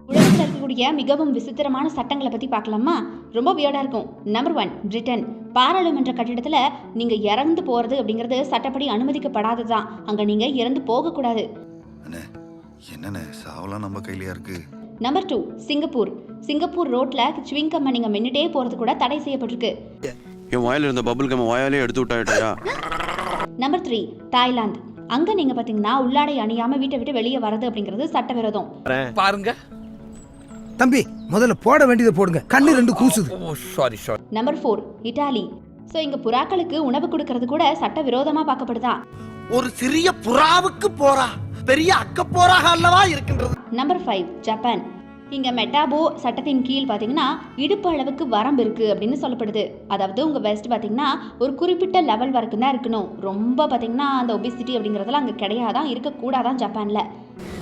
உலகத்தில் இருக்கக்கூடிய மிகவும் விசித்திரமான சட்டங்களை பற்றி பார்க்கலாமா? ரொம்ப வியர்டாக இருக்கும். Number 1, Britain. பாராளுமன்ற கட்டிடத்தில் நீங்கள் இறந்து போகிறது அப்படிங்கிறது சட்டப்படி அனுமதிக்கப்படாததான். அங்கே நீங்கள் இறந்து போகக்கூடாது. நம்ம கையிலயா இருக்கு. Number 2, Singapore. சிங்கப்பூர் ரோட்டில் சுவிங்கம்மை நீங்கள் மின்னிட்டே போகிறது கூட தடை செய்யப்பட்டிருக்கு. என் வாயில் இருந்த பபுள் கம் வாயாலே எடுத்து விட்டாயா? Number 3, Thailand. அங்கே நீங்கள் பார்த்தீங்கன்னா உள்ளாடை அணியாமல் வீட்டை விட்டு வெளியே வரது அப்படிங்கிறது சட்டவிரோதம். பாருங்க தம்பி, முதல்ல போட வேண்டியதை போடுங்க, கண்ணு 2 கூசுது. சாரி. Number 4, Italy. ஸோ இங்கே புறாக்களுக்கு உணவு கொடுக்கறது கூட சட்டவிரோதமாக பார்க்கப்படுதா. ஒரு சிறிய புறாவுக்கு போறா பெரிய அக்க போராக அல்லவா இருக்கின்றது. Number 5, Japan. இங்கே மெட்டாபோ சட்டத்தின் கீழ் பார்த்தீங்கன்னா இடுப்பு அளவுக்கு வரம்பு இருக்குது அப்படின்னு சொல்லப்படுது. அதாவது உங்கள் வெஸ்ட் பார்த்தீங்கன்னா ஒரு குறிப்பிட்ட லெவல் வரைக்கும் தான் இருக்கணும். ரொம்ப பார்த்தீங்கன்னா அந்த ஒபிசிட்டி அப்படிங்கிறதெல்லாம் அங்கே கிடையாதான், இருக்கக்கூடாதான் ஜப்பானில்.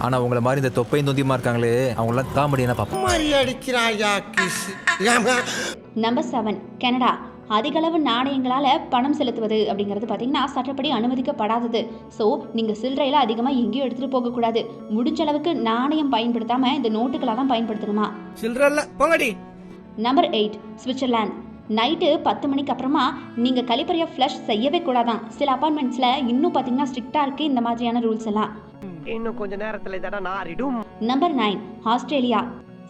ஆனா உங்களை மாதிரி இந்த தொப்பையும் தொந்தியமா இருக்காங்களே, அவங்களாம் காமெடியான பாப்போம். Number 7, Canada. அதிகளவு நாணயங்களால் பணம் செலுத்துவது அப்படிங்கிறது பார்த்தீங்கன்னா சட்டப்படி அனுமதிக்கப்படாதது. ஸோ நீங்கள் சில்லறையில் அதிகமாக எங்கேயும் எடுத்துகிட்டு போகக்கூடாது. முடிஞ்ச அளவுக்கு நாணயம் பயன்படுத்தாமல் இந்த நோட்டுகளாக தான் பயன்படுத்தணுமா. சில்லறல்ல போங்கடி. Number 8, Switzerland. நைட்டு 10 மணிக்கு அப்புறமா நீங்கள் கழிப்பறையை ஃப்ளஷ் செய்யவே கூடாதான். சில அப்பார்ட்மெண்ட்ஸில் இன்னும் பார்த்தீங்கன்னா ஸ்ட்ரிக்டாக இருக்குது இந்த மாதிரியான ரூல்ஸ் எல்லாம். இன்னும் கொஞ்ச நேரத்துல இதடா நாரிடும். Number 9, Australia.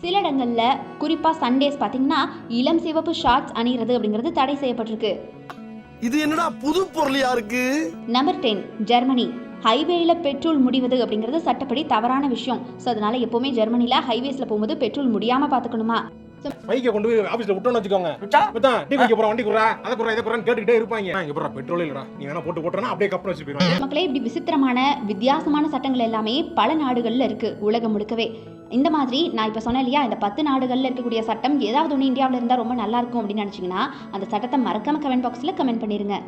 சில இடங்களில் குறிப்பாக சண்டேஸ் பார்த்தீங்கன்னா இளம் சிவப்பு ஷார்ட்ஸ் அணிகிறது அப்படிங்கிறது தடை செய்யப்பட்டிருக்கு. இது என்னடா புது பொருளியா இருக்கு. Number 10, Germany. ஹைவேல பெட்ரோல் முடிவது அப்படிங்கிறது சட்டப்படி தவறான விஷயம். ஸோ அதனால எப்பவுமே ஜெர்மனியில் ஹைவேஸில் போகும்போது பெட்ரோல் முடியாமல் பார்த்துக்கணுமா. பைக்கை கொண்டு போய் ஆபீஸ்ல விட்டோம்னு வச்சுக்கோங்க. டீ குடிக்க போறோம், வண்டி குறா, அதை குறா, இதை குறான்னு கேட்டுக்கிட்டே இருப்பாங்க. இங்க போறா பெட்ரோல் இல்லடா, நீ வேணா போட்டு போட்டனா அப்படியே கப்பல் வச்சு போயிடுவாங்க. மக்களே, இப்படி விசித்திரமான வித்தியாசமான சட்டங்கள் எல்லாமே பல நாடுகளில் இருக்கு, உலகம் முழுக்கவே. இந்த மாதிரி நான் இப்போ சொன்னேன் இல்லையா, இந்த 10 நாடுகளில் இருக்கக்கூடிய சட்டம் ஏதாவது ஒன்று இந்தியாவில் இருந்தால் ரொம்ப நல்லா இருக்கும் அப்படின்னு நினச்சிங்கன்னா அந்த சட்டத்தை மறக்காம கமெண்ட் பாக்ஸில் கமெண்ட் பண்ணிடுங்க.